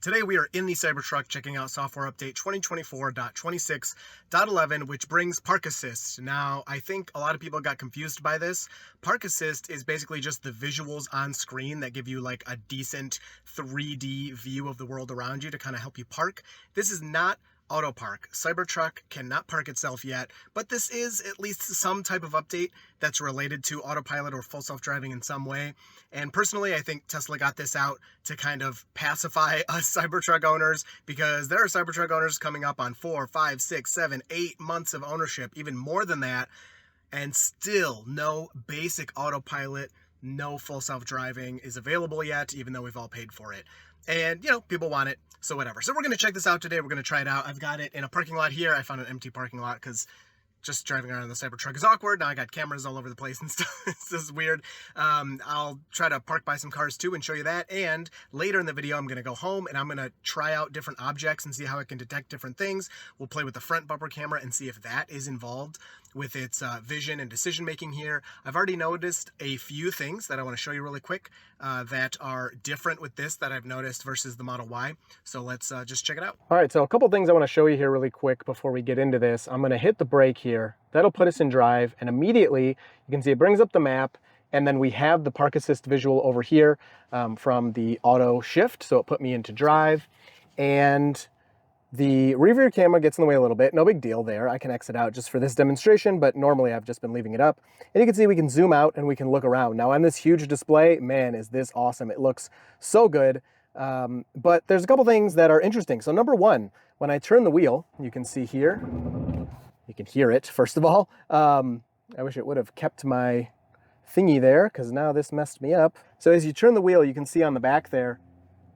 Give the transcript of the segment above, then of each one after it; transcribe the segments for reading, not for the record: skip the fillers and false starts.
Today we are in the Cybertruck checking out software update 2024.26.11, which brings Park Assist. Now, I think a lot of people got confused by this. Park Assist is basically just the visuals on screen that give you like a decent 3D view of the world around you to kind of help you park. This is not auto park. Cybertruck cannot park itself yet, but this is at least some type of update that's related to autopilot or full self-driving in some way. And personally, I think Tesla got this out to kind of pacify us Cybertruck owners, because there are Cybertruck owners coming up on 4, 5, 6, 7, 8 months of ownership, even more than that, and still no basic autopilot, no full self-driving is available yet, even though we've all paid for it. And, you know, people want it, so whatever. So we're going to check this out today. We're going to try it out. I've got it in a parking lot here. I found an empty parking lot because just driving around in the Cybertruck is awkward. Now I got cameras all over the place and stuff. This is weird. I'll try to park by some cars too and show you that. And later in the video, I'm going to go home and I'm going to try out different objects and see how it can detect different things. We'll play with the front bumper camera and see if that is involved with its vision and decision making here. I've already noticed a few things that I want to show you really quick that are different with this that I've noticed versus the Model Y. So let's just check it out. All right, so a couple things I want to show you here really quick before we get into this. I'm going to hit the brake here. That'll put us in drive, and immediately you can see it brings up the map, and then we have the Park Assist visual over here from the auto shift, so it put me into drive. And the rear view camera gets in the way a little bit. No big deal there. I can exit out just for this demonstration, but normally I've just been leaving it up. And you can see we can zoom out and we can look around. Now on this huge display, man, is this awesome. It looks so good. But there's a couple things that are interesting. So number one, when I turn the wheel, you can see here, you can hear it, first of all. I wish it would have kept my thingy there, because now this messed me up. So as you turn the wheel, you can see on the back there,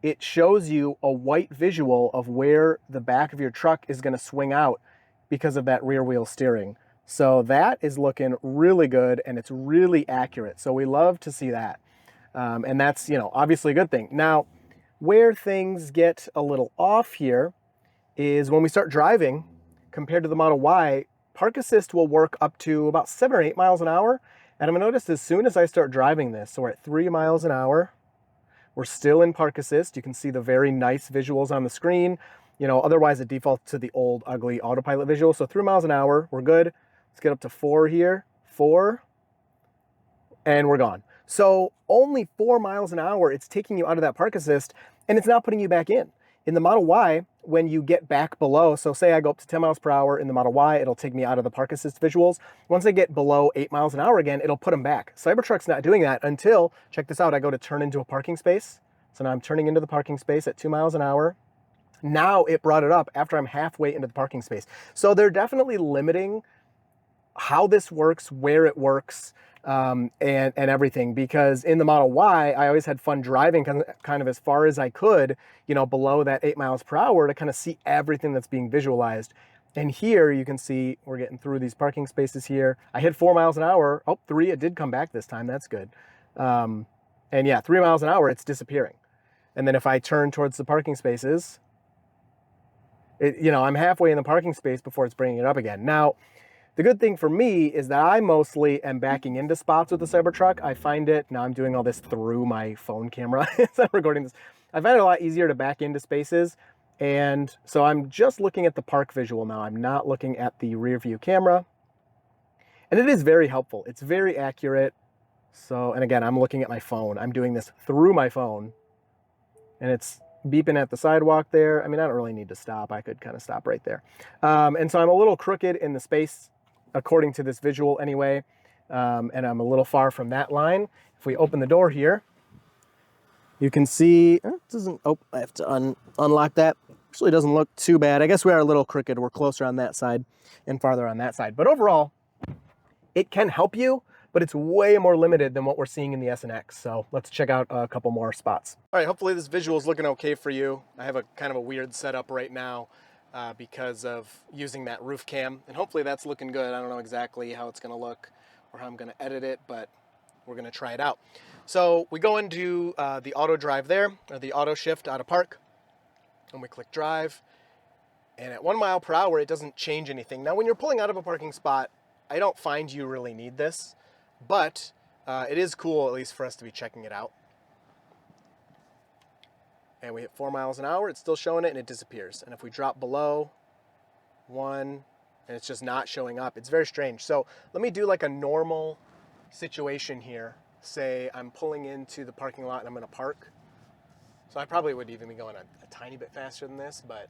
it shows you a white visual of where the back of your truck is going to swing out because of that rear wheel steering. So that is looking really good, and it's really accurate. So we love to see that. And that's, you know, obviously a good thing. Now, where things get a little off here is when we start driving, compared to the Model Y, Park Assist will work up to about 7 or 8 miles an hour. And I'm going to notice as soon as I start driving this, so we're at 3 miles an hour, we're still in Park Assist. You can see the very nice visuals on the screen. You know, otherwise it defaults to the old ugly autopilot visual. So 3 miles an hour, we're good. Let's get up to 4 here. 4, and we're gone. So only 4 miles an hour, it's taking you out of that Park Assist, and it's not putting you back in. In the Model Y, when you get back below, so say I go up to 10 miles per hour in the Model Y, it'll take me out of the Park Assist visuals. Once I get below 8 miles an hour again, it'll put them back. Cybertruck's not doing that until, check this out, I go to turn into a parking space. So now I'm turning into the parking space at 2 miles an hour. Now it brought it up after I'm halfway into the parking space. So they're definitely limiting how this works, where it works, and everything, because in the Model Y, I always had fun driving kind of as far as I could, you know, below that 8 miles per hour to kind of see everything that's being visualized. And here you can see we're getting through these parking spaces here. I hit 4 miles an hour. Oh, 3, it did come back this time. That's good. And yeah, 3 miles an hour, it's disappearing. And then if I turn towards the parking spaces, you know, I'm halfway in the parking space before it's bringing it up again. Now, the good thing for me is that I mostly am backing into spots with the Cybertruck. I find it, now I'm doing all this through my phone camera as I'm recording this. I find it a lot easier to back into spaces. And so I'm just looking at the park visual now. I'm not looking at the rear view camera. And it is very helpful. It's very accurate. So, and again, I'm looking at my phone. I'm doing this through my phone. And it's beeping at the sidewalk there. I mean, I don't really need to stop. I could kind of stop right there. And so I'm a little crooked in the space, according to this visual anyway, and I'm a little far from that line. If we open the door here, you can see, it doesn't, oh, I have to unlock that. Actually doesn't look too bad. I guess we are a little crooked. We're closer on that side and farther on that side. But overall, it can help you, but it's way more limited than what we're seeing in the S and X. So let's check out a couple more spots. All right, hopefully this visual is looking okay for you. I have a kind of a weird setup right now because of using that roof cam, and hopefully that's looking good. I don't know exactly how it's gonna look or how I'm gonna edit it, but we're gonna try it out. So we go into the auto drive there, or the auto shift out of park, and we click drive, and at 1 mile per hour, it doesn't change anything. Now when you're pulling out of a parking spot, I don't find you really need this, but it is cool, at least for us to be checking it out. and we hit 4 miles an hour, it's still showing it and it disappears. And if we drop below 1, and it's just not showing up, it's very strange. So let me do like a normal situation here. Say I'm pulling into the parking lot and I'm gonna park. So I probably would even be going a tiny bit faster than this, but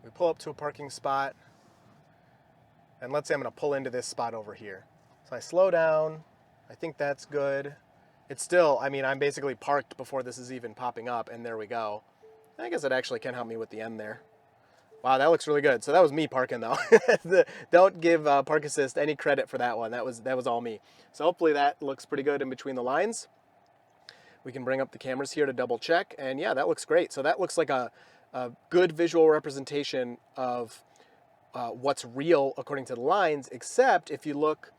we pull up to a parking spot, and let's say I'm gonna pull into this spot over here. So I slow down, I think that's good. It's still, I mean, I'm basically parked before this is even popping up, and there we go. I guess it actually can help me with the end there. Wow, that looks really good. So that was me parking though. Don't give Park Assist any credit for that one. That was all me. So hopefully that looks pretty good in between the lines. We can bring up the cameras here to double check, and yeah, that looks great. So that looks like a good visual representation of what's real according to the lines, except if you look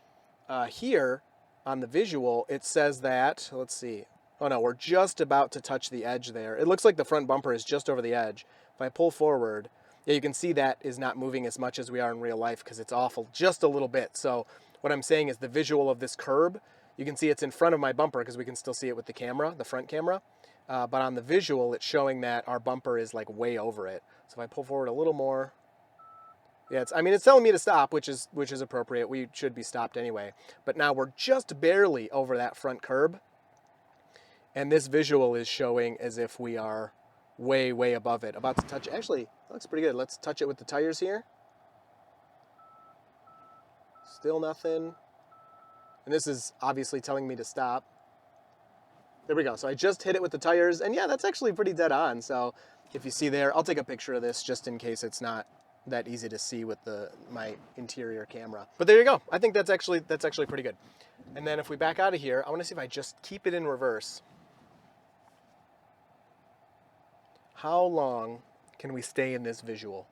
here on the visual, it says that, let's see, oh no, we're just about to touch the edge there. It looks like the front bumper is just over the edge. If I pull forward, yeah, you can see that is not moving as much as we are in real life because it's off just a little bit. So what I'm saying is the visual of this curb, you can see it's in front of my bumper because we can still see it with the camera, the front camera. But on the visual, it's showing that our bumper is like way over it. So if I pull forward a little more, yeah, it's telling me to stop, which is appropriate. We should be stopped anyway. But now we're just barely over that front curb. And this visual is showing as if we are way, way above it. About to touch, actually, that looks pretty good. Let's touch it with the tires here. Still nothing. And this is obviously telling me to stop. There we go. So I just hit it with the tires, and yeah, that's actually pretty dead on. So if you see there, I'll take a picture of this just in case it's not that easy to see with my interior camera. But there you go. I think that's actually pretty good. And then if we back out of here, I want to see if I just keep it in reverse. How long can we stay in this visual?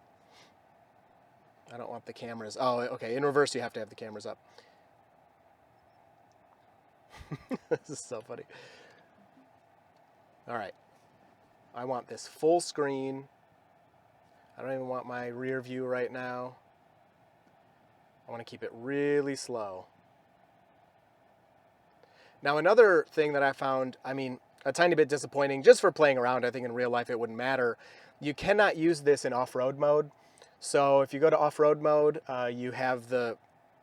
I don't want the cameras. Oh, okay. In reverse, you have to have the cameras up. This is so funny. All right. I want this full screen. I don't even want my rear view right now. I want to keep it really slow. Now, another thing that I found, I mean, a tiny bit disappointing, just for playing around, I think in real life it wouldn't matter. You cannot use this in off-road mode. So if you go to off-road mode, you have the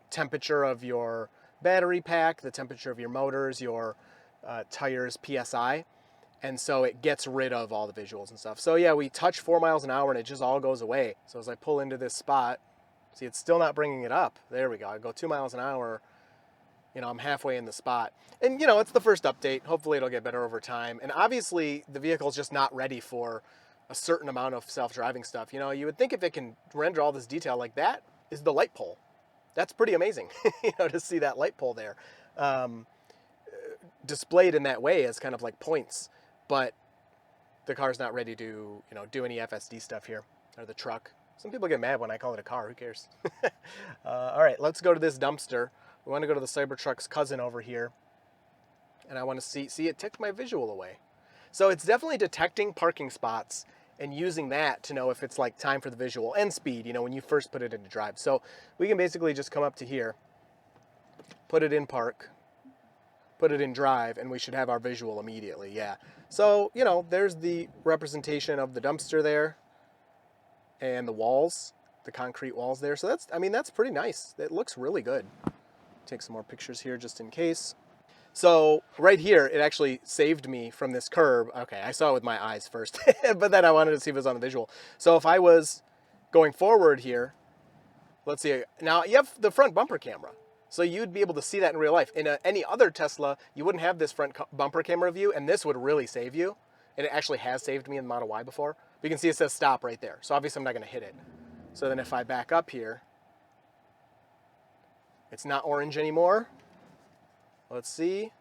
temperature of your battery pack, the temperature of your motors, your tires, PSI. And so it gets rid of all the visuals and stuff. So yeah, we touch 4 miles an hour and it just all goes away. So as I pull into this spot, see, it's still not bringing it up. There we go. I go 2 miles an hour. You know, I'm halfway in the spot. And you know, it's the first update. Hopefully it'll get better over time. And obviously the vehicle's just not ready for a certain amount of self-driving stuff. You know, you would think if it can render all this detail like that is the light pole. That's pretty amazing, you know, to see that light pole there. Displayed in that way as kind of like points. But the car's not ready to, you know, do any FSD stuff here, or the truck. Some people get mad when I call it a car. Who cares? All right, let's go to this dumpster. We want to go to the Cybertruck's cousin over here, and I want to see it took my visual away. So it's definitely detecting parking spots and using that to know if it's like time for the visual and speed, you know, when you first put it into drive. So we can basically just come up to here, put it in park, put it in drive, and we should have our visual immediately, yeah. So, you know, there's the representation of the dumpster there and the walls, the concrete walls there. So that's, I mean, that's pretty nice. It looks really good. Take some more pictures here just in case. So right here, it actually saved me from this curb. Okay, I saw it with my eyes first, but then I wanted to see if it was on the visual. So if I was going forward here, let's see, now you have the front bumper camera. So you'd be able to see that in real life. In any other Tesla, you wouldn't have this front bumper camera view, and this would really save you. And it actually has saved me in the Model Y before. But you can see it says stop right there. So obviously I'm not gonna hit it. So then if I back up here, it's not orange anymore. Let's see.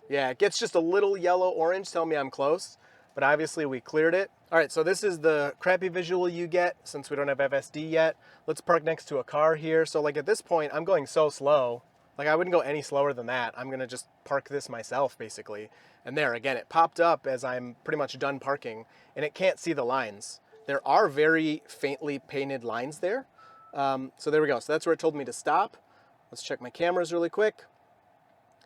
Yeah, it gets just a little yellow-orange telling me I'm close, but obviously we cleared it. All right, so this is the crappy visual you get since we don't have FSD yet. Let's park next to a car here. So like at this point, I'm going so slow. Like I wouldn't go any slower than that. I'm gonna just park this myself basically. And there, again, it popped up as I'm pretty much done parking and it can't see the lines. There are very faintly painted lines there. So there we go. So that's where it told me to stop. Let's check my cameras really quick.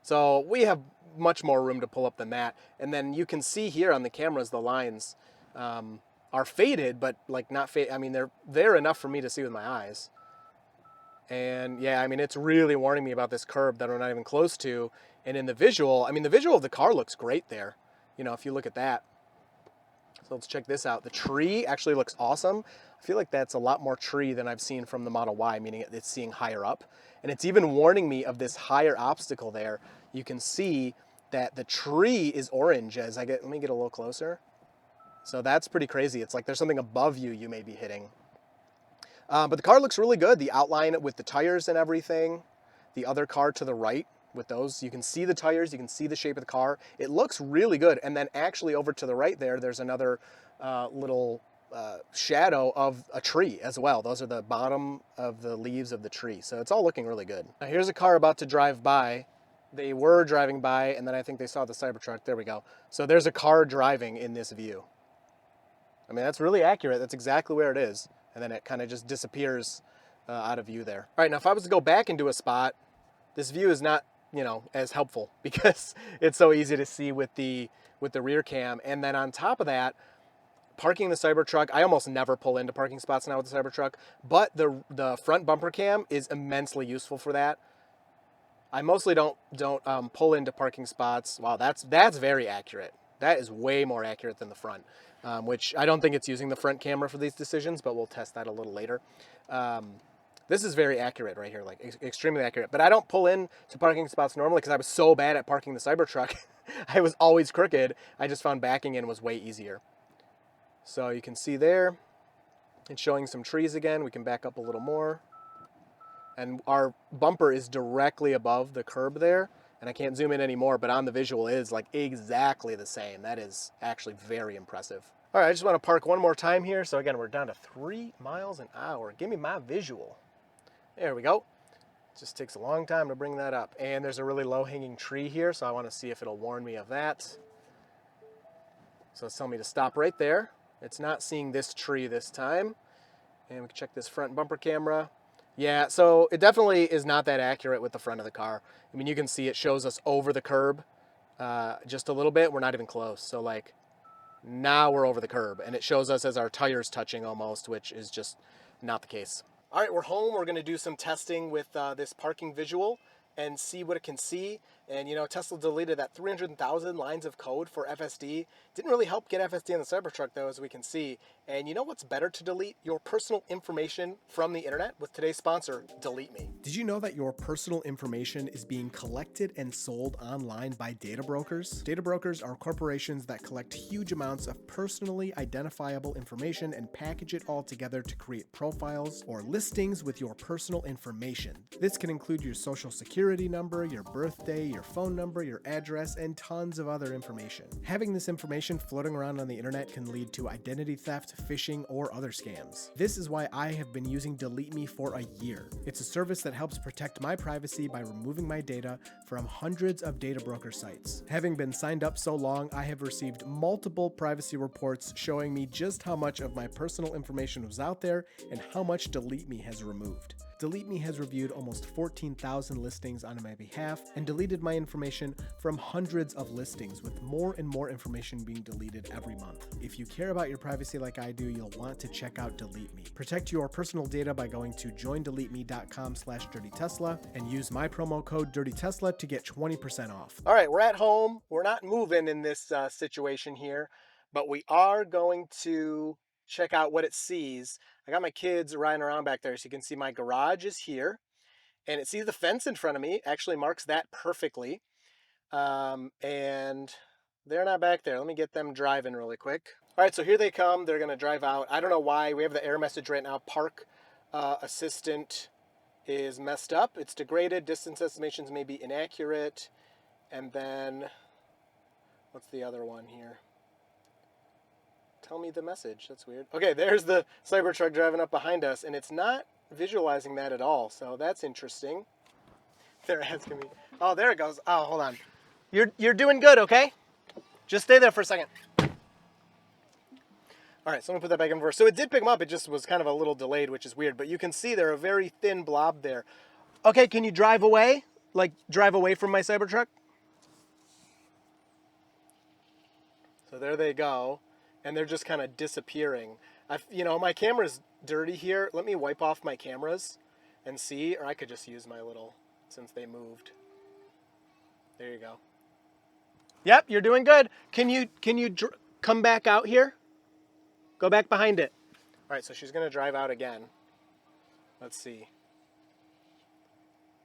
So we have much more room to pull up than that. And then you can see here on the cameras, the lines are faded, but like not faded. I mean, they're enough for me to see with my eyes. And yeah, I mean, it's really warning me about this curb that we're not even close to. And in the visual, I mean, the visual of the car looks great there. You know, if you look at that. So let's check this out. The tree actually looks awesome. I feel like that's a lot more tree than I've seen from the Model Y, meaning it's seeing higher up. And it's even warning me of this higher obstacle there. You can see that the tree is orange as let me get a little closer. So that's pretty crazy. It's like there's something above you you may be hitting. But the car looks really good. The outline with the tires and everything. The other car to the right with those, you can see the tires, you can see the shape of the car. It looks really good. And then actually over to the right there's another little shadow of a tree as well. Those are the bottom of the leaves of the tree. So it's all looking really good. Now here's a car about to drive by. They were driving by, and then I think they saw the Cybertruck. There we go. So there's a car driving in this view. I mean, that's really accurate. That's exactly where it is. And then it kind of just disappears out of view there. All right, now if I was to go back into a spot, this view is not, you know, as helpful because it's so easy to see with the rear cam. And then on top of that, parking the Cybertruck, I almost never pull into parking spots now with the Cybertruck, but the front bumper cam is immensely useful for that. I mostly don't pull into parking spots. Wow, that's very accurate. That is way more accurate than the front, which I don't think it's using the front camera for these decisions, but we'll test that a little later. This is very accurate right here, like extremely accurate. But I don't pull in to parking spots normally because I was so bad at parking the Cybertruck. I was always crooked. I just found backing in was way easier. So you can see there, it's showing some trees again. We can back up a little more. And our bumper is directly above the curb there. And I can't zoom in anymore, but on the visual it is like exactly the same. That is actually very impressive. All right, I just want to park one more time here. So again, we're down to 3 miles an hour. Give me my visual. There we go. It just takes a long time to bring that up. And there's a really low-hanging tree here, so I want to see if it'll warn me of that. So it's telling me to stop right there. It's not seeing this tree this time. And we can check this front bumper camera. Yeah, so it definitely is not that accurate with the front of the car. I mean, you can see it shows us over the curb just a little bit. We're not even close. So like now we're over the curb and it shows us as our tires touching almost, which is just not the case. All right, we're home. We're going to do some testing with this parking visual and see what it can see. And, you know, Tesla deleted that 300,000 lines of code for FSD. Didn't really help get FSD on the Cybertruck, though, as we can see. And you know what's better to delete? Your personal information from the internet with today's sponsor, Delete Me. Did you know that your personal information is being collected and sold online by data brokers? Data brokers are corporations that collect huge amounts of personally identifiable information and package it all together to create profiles or listings with your personal information. This can include your social security number, your birthday, your phone number, your address, and tons of other information. Having this information floating around on the internet can lead to identity theft, phishing, or other scams. This is why I have been using Delete Me for a year. It's a service that helps protect my privacy by removing my data from hundreds of data broker sites. Having been signed up so long, I have received multiple privacy reports showing me just how much of my personal information was out there and how much Delete Me has removed. Delete Me has reviewed almost 14,000 listings on my behalf and deleted my information from hundreds of listings, with more and more information being deleted every month. If you care about your privacy like I do, you'll want to check out Delete Me. Protect your personal data by going to joindeleteme.com/dirtytesla and use my promo code DirtyTesla to get 20% off. All right, we're at home. We're not moving in this situation here, but we are going to check out what it sees. I got my kids riding around back there, so you can see my garage is here, and it sees the fence in front of me, actually marks that perfectly, and they're not back there. Let me get them driving really quick. All right, so here they come. They're going to drive out. I don't know why. We have the error message right now. Park assistant is messed up. It's degraded. Distance estimations may be inaccurate. And then, what's the other one here? Tell me the message. That's weird. Okay, there's the Cybertruck driving up behind us, and it's not visualizing that at all, so that's interesting. They're asking me. Oh, there it goes. Oh, hold on. You're doing good, okay? Just stay there for a second. All right, so I'm going to put that back in reverse. So it did pick them up. It just was kind of a little delayed, which is weird, but you can see they're a very thin blob there. Okay, can you drive away? Like, drive away from my Cybertruck? So there they go, and they're just kind of disappearing. You know, my camera's dirty here. Let me wipe off my cameras and see, or I could just use my little, since they moved. There you go. Yep, you're doing good. Can you come back out here? Go back behind it. All right, so she's gonna drive out again. Let's see.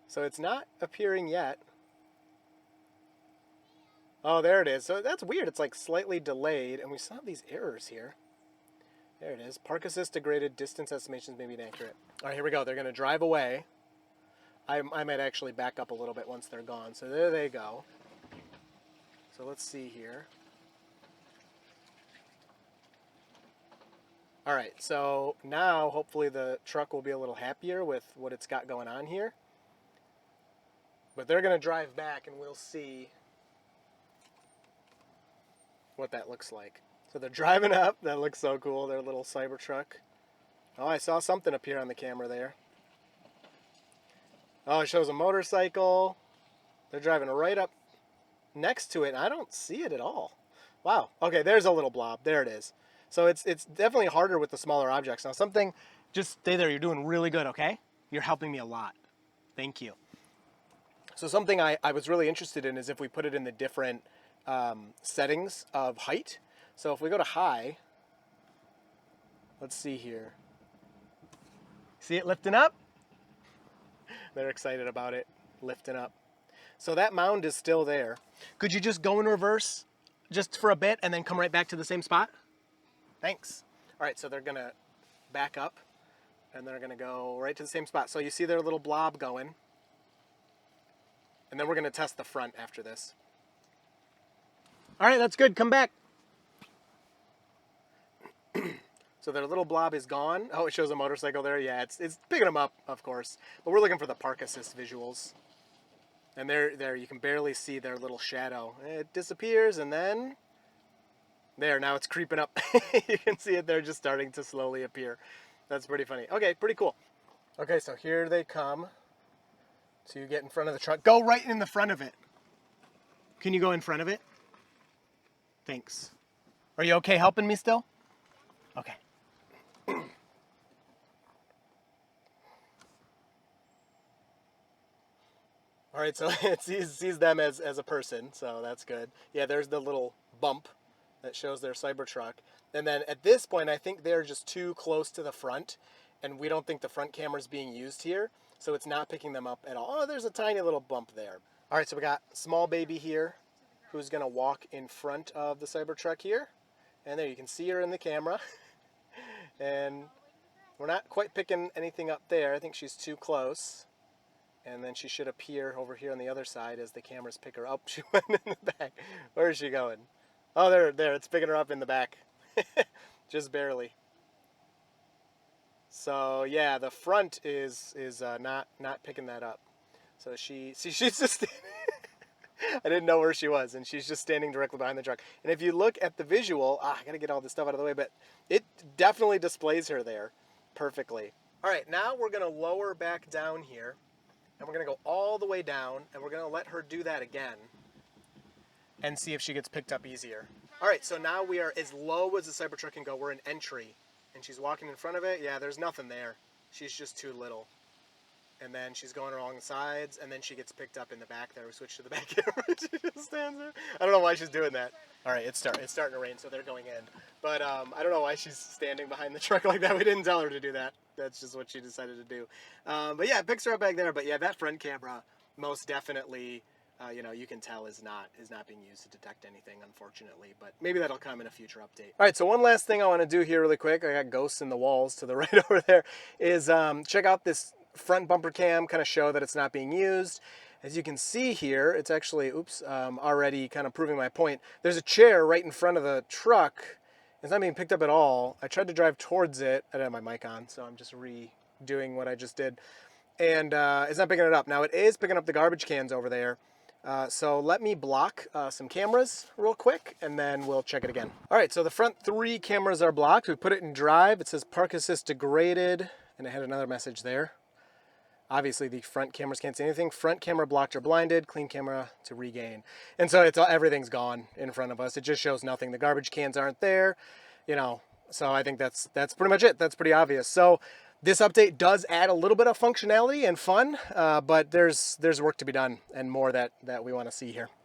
So it's not appearing yet. Oh, there it is. So that's weird. It's like slightly delayed, and we still have these errors here. There it is. Park assist degraded. Distance estimations may be inaccurate. All right, here we go. They're going to drive away. I might actually back up a little bit once they're gone. So there they go. So let's see here. All right, so now hopefully the truck will be a little happier with what it's got going on here. But they're going to drive back, and we'll see what that looks like. So they're driving up. That looks so cool, their little Cybertruck. Oh, I saw something appear on the camera there. Oh, it shows a motorcycle. They're driving right up next to it, and I don't see it at all. Wow. Okay, there's a little blob. There it is. So it's definitely harder with the smaller objects. Now something, just stay there. You're doing really good, okay? You're helping me a lot. Thank you. So something I was really interested in is if we put it in the different settings of height. So if we go to high, let's see here. See it lifting up? They're excited about it lifting up. So that mound is still there. Could you just go in reverse just for a bit and then come right back to the same spot? Thanks. All right, so they're gonna back up and they're gonna go right to the same spot. So you see their little blob going. And then we're gonna test the front after this. All right, that's good. Come back. So their little blob is gone. Oh, it shows a motorcycle there. Yeah, it's picking them up, of course. But we're looking for the park assist visuals. And there you can barely see their little shadow. It disappears, and then there, now it's creeping up. You can see it there just starting to slowly appear. That's pretty funny. Okay, pretty cool. Okay, so here they come to get in front of the truck. Go right in the front of it. Can you go in front of it? Thanks. Are you okay helping me still? Okay. All right, so it sees them as a person, so that's good. Yeah, there's the little bump that shows their Cybertruck. And then at this point, I think they're just too close to the front, and we don't think the front camera's being used here, so it's not picking them up at all. Oh, there's a tiny little bump there. All right, so we got small baby here who's gonna walk in front of the Cybertruck here. And there, you can see her in the camera. And we're not quite picking anything up there. I think she's too close. And then she should appear over here on the other side as the cameras pick her up. She went in the back. Where is she going? Oh, there. It's picking her up in the back. Just barely. So yeah, the front is not picking that up. So she's just I didn't know where she was, and she's just standing directly behind the truck. And if you look at the visual, I gotta get all this stuff out of the way, but it definitely displays her there perfectly. All right, now we're gonna lower back down here, and we're gonna go all the way down, and we're gonna let her do that again and see if she gets picked up easier. All right, so now we are as low as the Cybertruck can go. We're in entry, and she's walking in front of it. Yeah, there's nothing there. She's just too little. And then she's going along the sides, and then she gets picked up in the back there. We switch to the back camera. She just stands there. I don't know why she's doing that. All right, it's starting to rain, so they're going in. But I don't know why she's standing behind the truck like that. We didn't tell her to do that. That's just what she decided to do. But yeah, it picks her up back there. But yeah, that front camera most definitely, you can tell is not being used to detect anything, unfortunately. But maybe that'll come in a future update. All right, so one last thing I want to do here really quick. I got ghosts in the walls to the right over there. Is check out this front bumper cam, kind of show that it's not being used. As you can see here, it's actually, already kind of proving my point. There's a chair right in front of the truck. It's not being picked up at all. I tried to drive towards it. I didn't have my mic on, so I'm just redoing what I just did. And it's not picking it up. Now it is picking up the garbage cans over there. So let me block some cameras real quick, and then we'll check it again. All right, so the front 3 cameras are blocked. We put it in drive. It says park assist degraded, and it had another message there. Obviously, the front cameras can't see anything. Front camera blocked or blinded, clean camera to regain. And so it's everything's gone in front of us. It just shows nothing. The garbage cans aren't there, you know. So I think that's pretty much it. That's pretty obvious. So this update does add a little bit of functionality and fun, but there's work to be done and more that we want to see here.